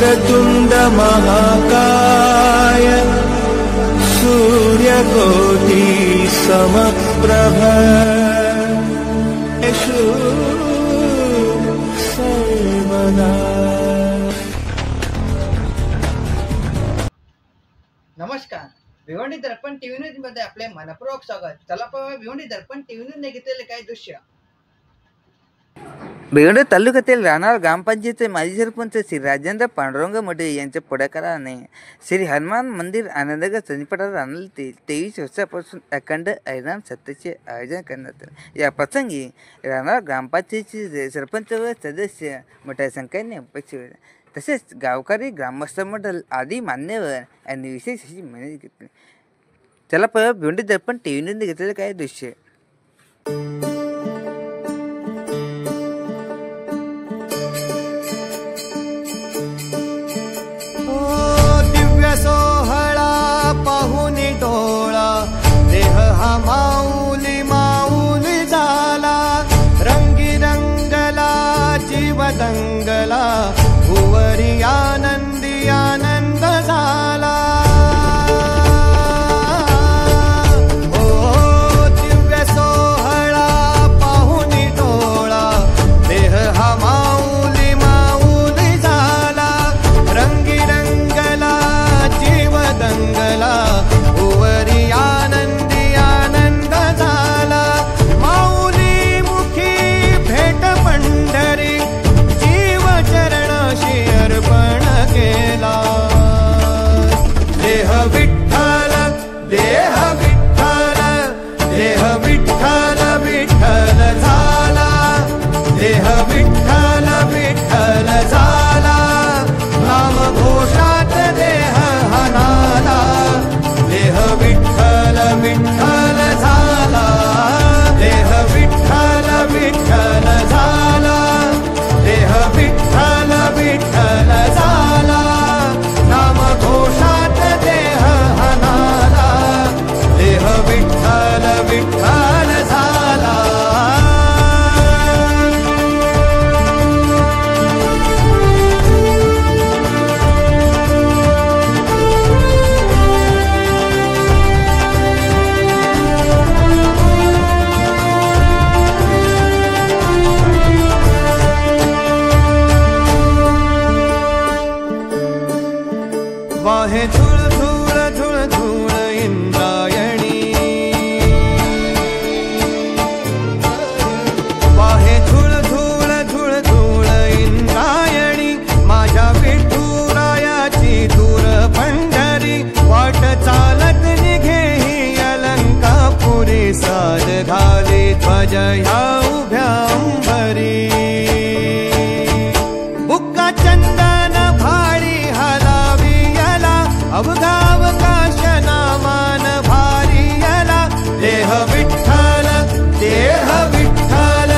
वक्रतुंड महाकाय सूर्यकोटि समप्रभ सर्वदा। नमस्कार, भिवंडी दर्पण टीव्ही न्यूज मध्ये आपले मनपूर्वक स्वागत। चला पाहूया भिवंडी दर्पण टीव्ही न्यूज ने घेतलेले काही दृश्य। भिवंडी तालुक्यातील राहणार ग्रामपंचायतीचे माजी सरपंच श्री राजेंद्र पांडुरंग मोठे यांच्या पुढाकाराने श्री हनुमान मंदिर आनंदनगर सनिपाडा राहण्यातील 23 वर्षापासून अखंड हरिनाम सत्तेचे आयोजन करण्यात आले। या प्रसंगी राहणार ग्रामपंचायतीचे सरपंच व सदस्य मोठ्या संख्येने उपस्थित होते। तसेच गावकरी ग्रामस्थ मंडळ आदी मान्यवर यांनी विशेष अशी मेहनत घेतली। चला पाहूया भिवंडी दर्पण टीव्ही न्यूजने घेतलेले काही दृश्य। देह हा माऊली माऊली झाला, रंगी रंगला जीव दंगला, भुवरी आनंदी आनंद झाला। ओ दिव्य सोहळा पाहुनी डोळा, देह हा माऊली माऊली झाला, रंगी रंगला जीव दंगला, भुवरी आनंदी आनंद झाला। माऊली मुखी भेट पंढरी, जीव चरणाशी अर्पण केला। देह विठ्ठल देह विठ्ठल देह विठ्ठल विठ्ठल झाला, देह विठ्ठल विठ्ठल झाला, नाम घोषात देह हनाला, देह विठ्ठल विठ्ठल झाला, देह विठ्ठल विठ्ठल झाला, देह विठ्ठल विठ्ठल झाला, नाम घोषात देह हनाला, देह विठ्ठल विठ्ठल झाला। वाहे झुळ झुळ झुळ झुळ इंद्रायणी, वाहे झुळ झुळ झुळ झुळ इंद्रायणी, माझ्या विठुरायाची दूर पंढरी, वाट चालत निघे ही अलंकापुरी, साज घाली ध्वज ह्या उभ्या अंबरी, बुक्का चंदन भाळी हलावी अवघाव काशना मान भारी यला, देह विठ्ठल देह विठ्ठल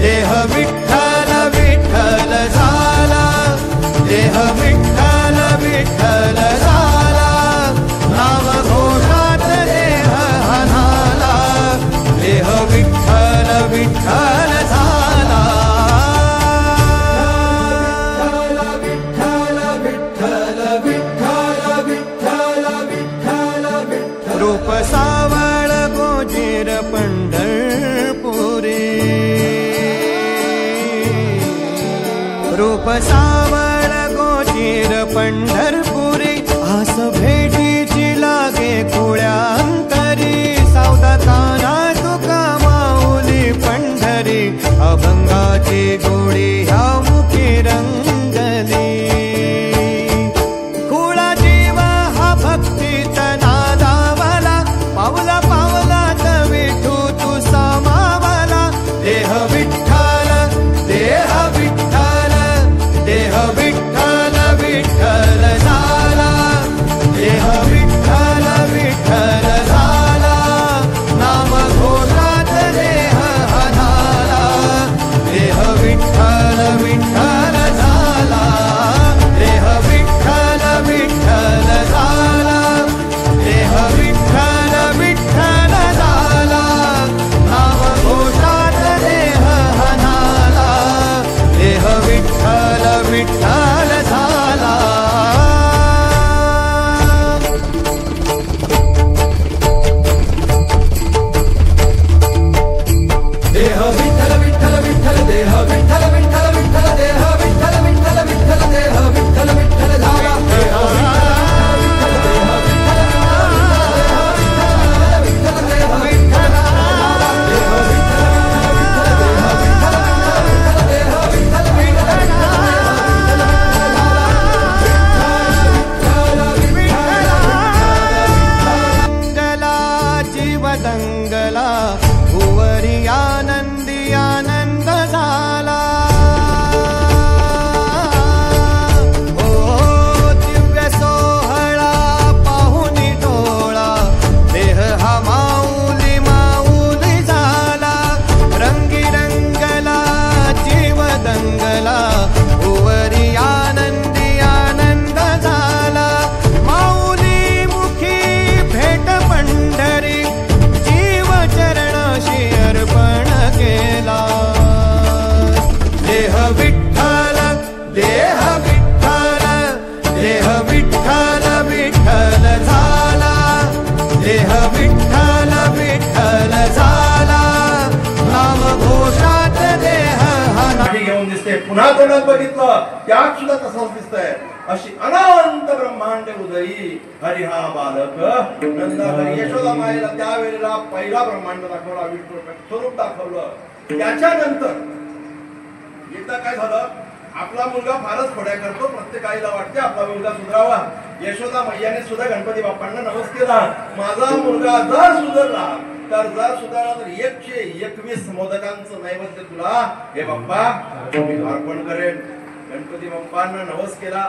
देह विठ्ठल विठ्ठल झाला, देह विठ्ठल विठ्ठल झाला, नाम घोषात देह हनाला, देह विठ्ठल विठ्ठल झाला। रूप सावळ गोजीर पंढरपुरी, रूप सावळ गोजीर पंढरपुरी, आस भेटीची लागे खुळ्या अंतरी, सावधा काना तुका माऊली पंढरी, अभंगाची गोडी ह्या मुखी रंगली, खुळा जीव हा भक्तीत नादावला, पावला पावलात विठू तू समावला, देह विठ्ठल देह विठ्ठल देह विठ्ठल विठ्ठल झाला, देह विठ्ठल विठ्ठल झाला, नाम घोषात देह हनाला, देह विठ्ठल विठ्ठल झाला, देह विठ्ठल विठ्ठल झाला, देह विठ्ठल विठ्ठल झाला, नाम घोषात देह देह विठ्ठल विठ्ठल विठ्ठल देह विठ्ठल विठ्ठल विठ्ठल देह विठ्ठल विठ्ठल झाला देह विठ्ठल देह विठ्ठल विठ्ठल देह विठ्ठल देह विठ्ठल दंगला जीवदंगला भुवरी आनंदी आनंद झाला ओ दिव्य सोहळा पाहुनी डोळा देह हा माऊली माऊली झाला रंगी रंगला जीवदंगला भुवरी आनंदी आनंद झाला माऊली मुखी भेट पंढरी जीव चरणाशी अर्पण केला देह विठ्ठल देह विठ्ठल देह विठ्ठल विठ्ठल झाला देह विठ्ठल विठ्ठल झाला नाम घोषात देह हा नाठी घेऊन दिसते पुन्हा तोंडात बघितलं त्यात सुद्धा तसंच दिसतंय अशी अनंत ब्रह्मांड उदयी हरी हा बालक नंदा हरी यशोदा मायेला त्यावेळेला पहिला ब्रह्मांड दाखवला विष्णू स्वरूप दाखवलं त्याच्यानंतर एकदा काय झालं आपला मुलगा फारच खोड्या करतो प्रत्येक आईला वाटते आपला मुलगा सुधारावा यशोदा मैयाने सुद्धा गणपती बाप्पांना नमस केला माझा मुलगा जर सुधारला तर जर सुधारला तर 121 मोदकांचं नैवेद्य तुला हे बाप्पा मी अर्पण करेन गणपती बाप्पांना नवस केला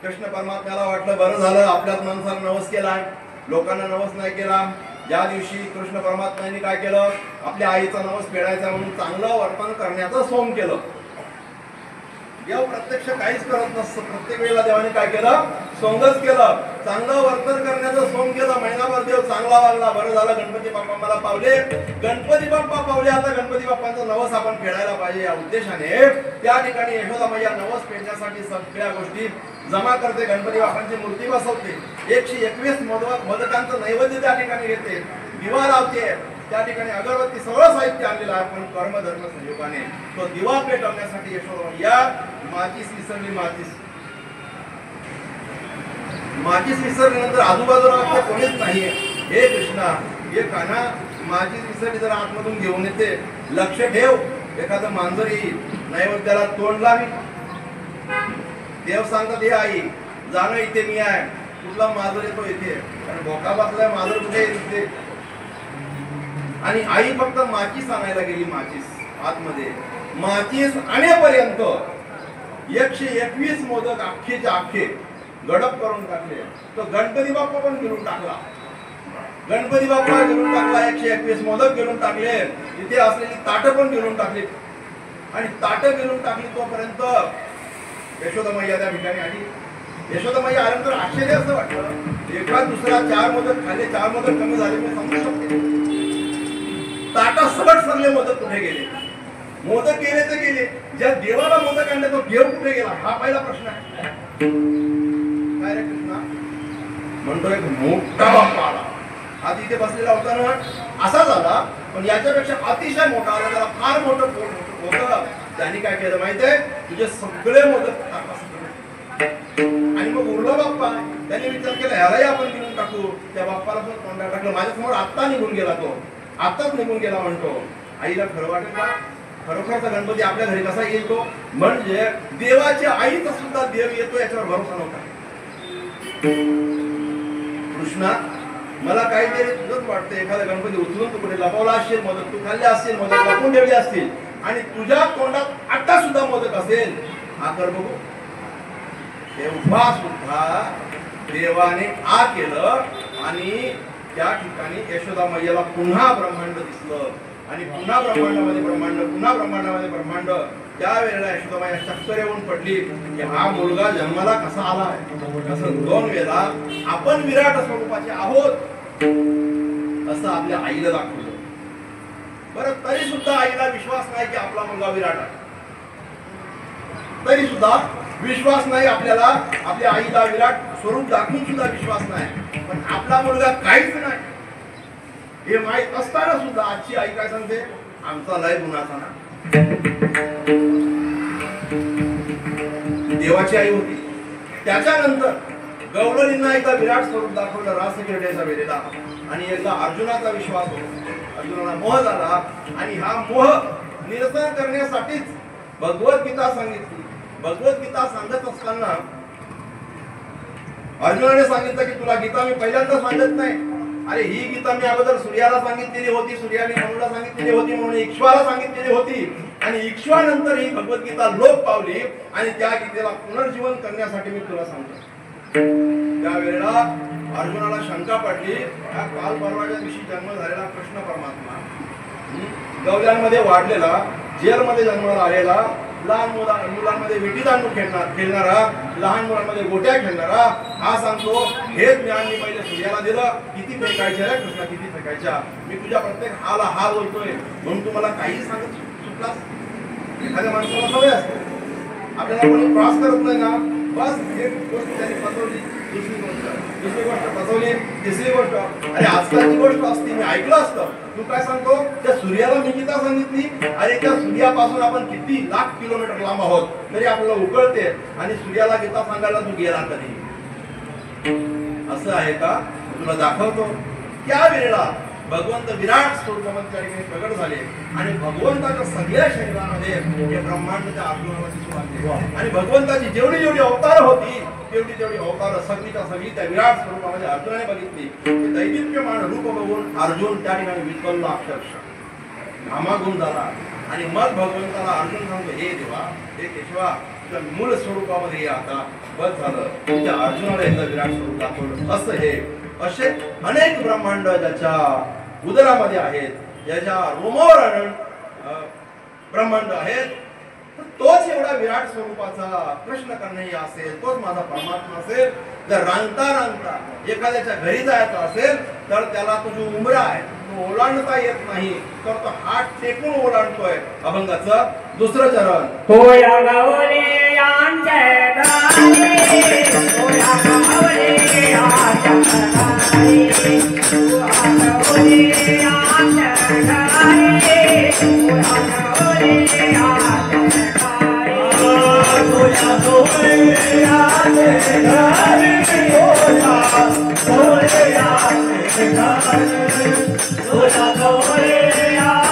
कृष्ण परमात्म्याला वाटलं बरं झालं आपल्याच माणसाला नवस केला लोकांना नवस नाही केला ज्या दिवशी कृष्ण परमात्म्यांनी काय केलं आपल्या आईचा नवस फेडायचा म्हणून चांगलं वर्तन करण्याचं सोम केलं देव प्रत्यक्ष काहीच करत नसतं प्रत्येक वेळेला देवाने काय केलं सोंगच केलं चांगलं वर्तन करण्याचं सोम केलं महिनाभर देव चांगला वागला बरं झालं गणपती बाप्पा मला पावले गणपती बाप्पा पावले आता गणपती बाप्पांचा नवस आपण फेडायला पाहिजे या उद्देशाने त्या ठिकाणी यशोदा मैया नवस फेडण्यासाठी सगळ्या गोष्टी जमा करते गणपती बाप्पांची मूर्ती बसवते 121 मोदकांचं नैवेद्य त्या ठिकाणी घेते दिवा लावते त्या ठिकाणी अगरबत्ती सगळं साहित्य आणलेलं आहे पण कर्मधर्म संयोगाने तो दिवा पेटवण्यासाठी यशोदा मैया माचीस विसरली माचीस विसरल्यानंतर आजूबाजूला कोणीच नाहीये हे कृष्णा हे कान्हा माचीस विसरली जर आतमधून घेऊन येते लक्ष ठेव एखादं मांजर येईल नैवेद्याला तोंड लावी देव सांगतात हे आई जाणं इथे मी आहे कुठला मांजर येतो इथे कारण भोका बसलाय मांजर कुठे येते आणि आई फक्त माचीस आणायला गेली माचीस आतमध्ये माचीस आणेपर्यंत 121 मोदक अख्खेच्या अख्खे गडप करून टाकले तो गणपती बाप्पा पण गिरून टाकला गणपती बाप्पा गिरून टाकला 121 मोदक गिरून टाकले इथे असलेली ताटं पण गिरून टाकली आणि ताटं गिरून टाकली तोपर्यंत यशोदा मैया त्या ठिकाणी आली यशोदा मैया आल्यानंतर आश्चर्य असं वाटलं एका दुसरा 4 मोदक खाल्ले 4 मोदक कमी झाले मी समजू शकते ताटा सबट सरले मोदक कुठे गेले मोदक गेले तर गेले ज्या देवाला मोदक आणले तो देव कुठे गेला हा पहिला प्रश्न आहे काय रे कृष्णा म्हणतो एक मोठा बाप्पा आला आज इथे बसलेला होता ना असा झाला पण याच्यापेक्षा अतिशय मोठा आला त्याला फार मोठं पोट होतं त्यांनी काय केलं माहितीये तुझे सगळे मोदक आणि मग उरला बाप्पा त्यांनी विचार केला ह्यालाही आपण घेऊन टाकू त्या बाप्पाला पण तोंडात टाकलं माझ्यासमोर आत्ता निघून गेला तो आत्ताच निघून गेला म्हणतो आईला खरं वाटेल का खरोखरचा गणपती आपल्या घरी कसा येईल तो म्हणजे देवाच्या आईचा सुद्धा देव येतो याच्यावर भरोसा नव्हता कृष्णा मला काहीतरी तुझंच वाटतं एखादा गणपती उचलून तू कुठे लपवला असशील मोदक तू खाल्ले असतील मोदक लपवून ठेवले असतील आणि तुझ्या तोंडात आत्ता सुद्धा मोदक असेल हा कर बघू तेव्हा सुद्धा देवाने आ केलं आणि त्या ठिकाणी यशोदा मैयाला पुन्हा ब्रह्मांड दिसलं आणि पुन्हा ब्रह्मांडामध्ये ब्रह्मांड त्यावेळेला यशोदा मैया चक्कर येऊन पडली की हा मुलगा जन्माला कसा आला असं 2 वेळा आपण विराट स्वरूपाचे आहोत असं आपल्या आईला दाखवलं बरं तरी सुद्धा आईला विश्वास नाही की आपला मुलगा विराट आहे तरी सुद्धा विश्वास नाही आपल्याला आपल्या आईला विराट स्वरूप दाखवून सुद्धा विश्वास नाही पण आपला मुलगा काहीच नाही हे माहित असताना सुद्धा आजची आई काय सांगते आमचा लय गुन्हाचा ना देवाची आई होती. त्याच्यानंतर गवळणींना एकदा विराट स्वरूप दाखवलं रासक्रीडेच्या वेळेला आणि एकदा अर्जुनाचा विश्वास होता. अर्जुनाला मोह झाला आणि हा मोह निरसन करण्यासाठीच भगवद्गीता सांगितली. भगवद्गीता सांगत असताना अर्जुनाने सांगितलं की तुला गीता मी पहिल्यांदा सांगत नाही. अरे ही गीता मी अगोदर सूर्याला सांगितलेली होती, सूर्याने मनुला सांगितलेली होती, म्हणून इक्ष्वाला सांगितलेली होती आणि इक्ष्वानंतर ही भगवद्गीता लोप पावली आणि त्या गीतेला पुनर्जीवन करण्यासाठी मी तुला सांगतो. त्यावेळेला अर्जुनाला शंका पडली. हा काल परवाच्या दिवशी जन्म झालेला कृष्ण परमात्मा, गवल्यांमध्ये वाढलेला, जेलमध्ये जन्माला आलेला, लहान मुलांमध्ये विटीदांडू खेळणारा, लहान मुलांमध्ये गोट्या खेळणारा, हा सांगतो हे ज्ञान मी पहिले सूर्याला दिलं. किती फेकायच्या रे कृष्णा, किती फेकायच्या. मी तुझ्या प्रत्येक हाला हा बोलतोय म्हणून तुम्हाला काही सांगत चुकलास. एखाद्या माणसाला सवय असते, आपल्याला कोणी क्रॉस करत नाही ना, बस एक गोष्ट त्यांनी फसवली, दुसरी गोष्ट फसवली, तिसरी गोष्ट. अरे आजकालची गोष्ट असते, मी ऐकलं असतं. तू काय सांगतो त्या सूर्याला मी गीता सांगितली. अरे त्या सूर्यापासून आपण किती लाख किलोमीटर लांब आहोत तरी आपल्याला उकळते आणि सूर्याला गीता सांगायला तू गेला कधी? असं आहे का? तुला दाखवतो. त्या वेळेला भगवंत विराट स्वरूपामध्ये त्या ठिकाणी प्रगट झाले आणि भगवंताच्या सगळ्या शरीरामध्ये हे ब्रह्मांडाच्या आत्म्याला दिसून आले आणि भगवंताची जेवढी जेवढी अवतार होती तेवढी अवतार सगळीच्या सगळी त्या विराट स्वरूपामध्ये अर्जुनाने बघितली. ते दैदिप्यमान रूप बघून अर्जुन त्या ठिकाणी विद्वल्ला, अक्षरशः घामाघूम झाला आणि मग भगवंताला अर्जुन सांगतो, हे देवा, हे केशवा, तुझ्या मूळ स्वरूपामध्ये ये आता. बस झालं, तुझ्या अर्जुनाला एकदा विराट स्वरूप दाखवलं. असं हे असे अनेक ब्रह्मांड ज्याच्या उदरामध्ये आहेत, ज्याच्या रोमावर ब्रह्मांड आहेत, तोच एवढा विराट स्वरूपाचा कृष्ण कन्हैया असेल, तोच माझा परमात्मा असेल. जर रांगता एखाद्याच्या घरी जायचं असेल तर त्याला तो जो उंबरा आहे तो ओलांडता येत नाही, तर तो हात टेकून ओलांडतोय. अभंगाचं दुसरं चरण. होया गावले यांचे गाणे, होया गावले यांचे गाणे, होया गावले यांचे गाणे, होया गावले यांचे गाणे, होया गावले यांचे गाणे, होया गावले यांचे गाणे, होया गावले यांचे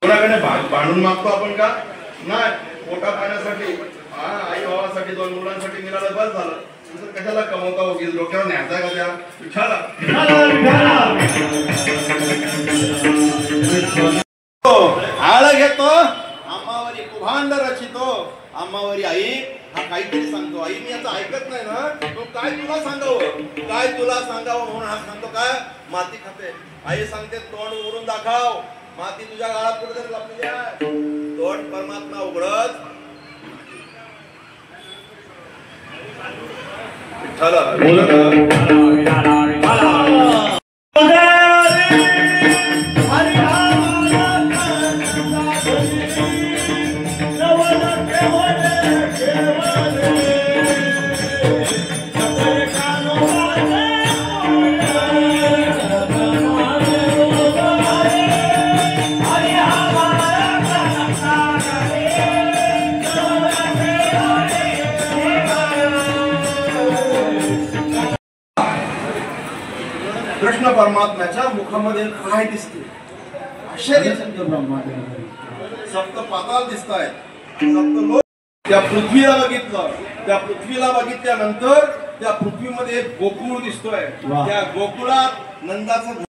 कोणाकडे भांडून मागतो आपण का? नाही, पोटा पाण्यासाठी, आई बाबासाठी, दोन मुलांसाठी मिळालं बस झालं. तुझं कशाला कमवता उगीच डोक्यावर न्यायचा का त्या विठाला? आळ घेतो आम्हावरी कुभांड रचितो. आम्हावरी आई हा काहीतरी सांगतो. आई मी याचं ऐकत नाही ना, तो काय तुला सांगावं, काय तुला सांगावं म्हणून हा सांगतो काय माती खाते. आई सांगते तोंड उघडून दाखव. माती तुझ्या गाळात कुठेतरी लपलेली आहे. तोंड परमात्मा उघडत कृष्ण परमात्म्याच्या मुखामध्ये काय दिसते? आश्चर्य. सप्त पाताल दिसत आहेत, सप्त लोक. त्या पृथ्वीला बघितलं, त्या पृथ्वीला बघितल्यानंतर त्या पृथ्वीमध्ये एक गोकुळ दिसतोय. त्या गोकुळात नंदाचं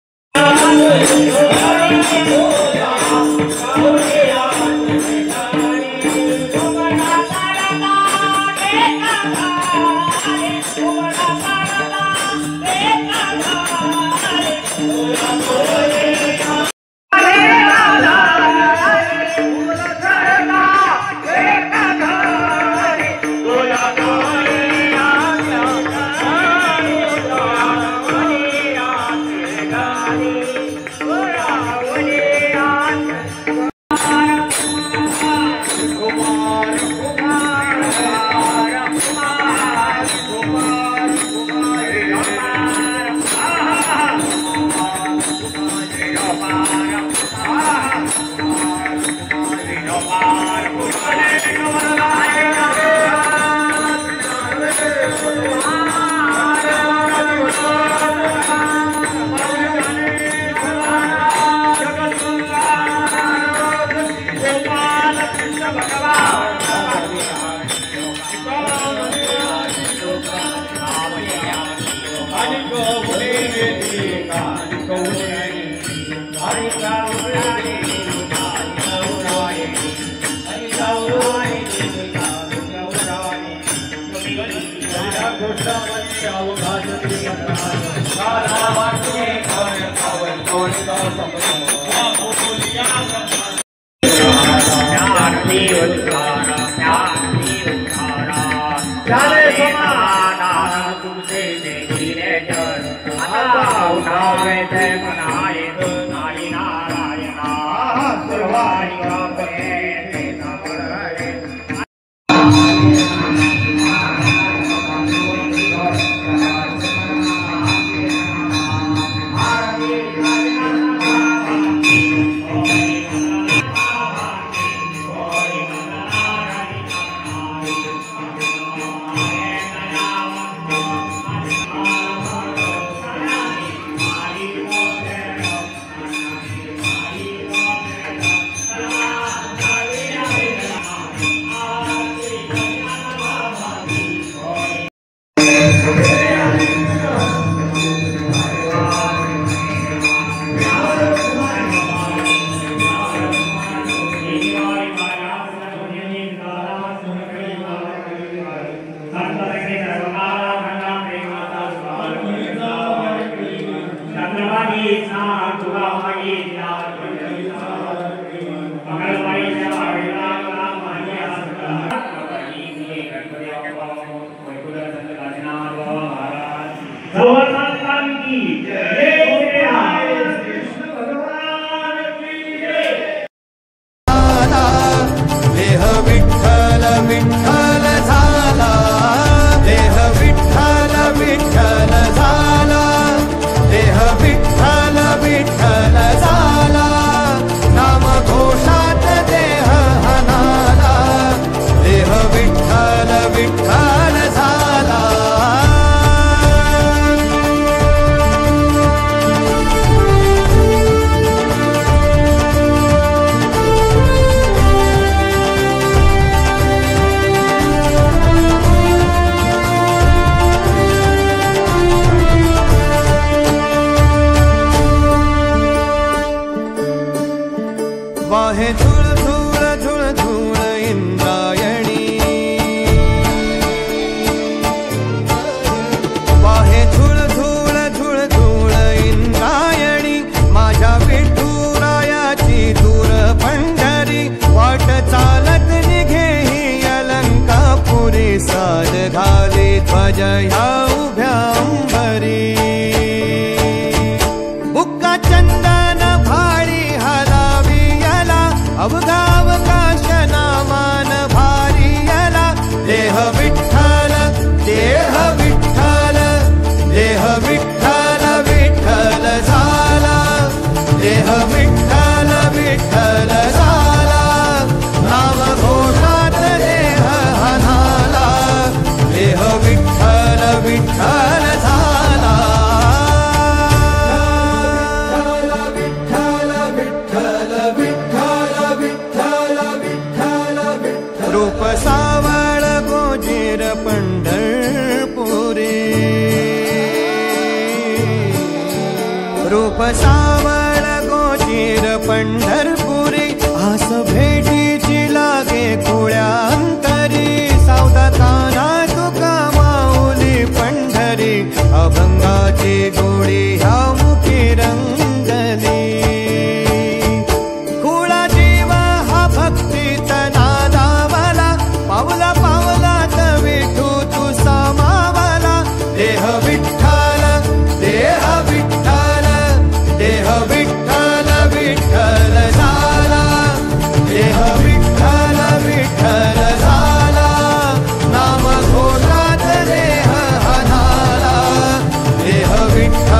विठ्ठल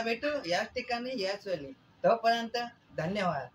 भेटू याच ठिकाणी याच वेळी. तोपर्यंत धन्यवाद.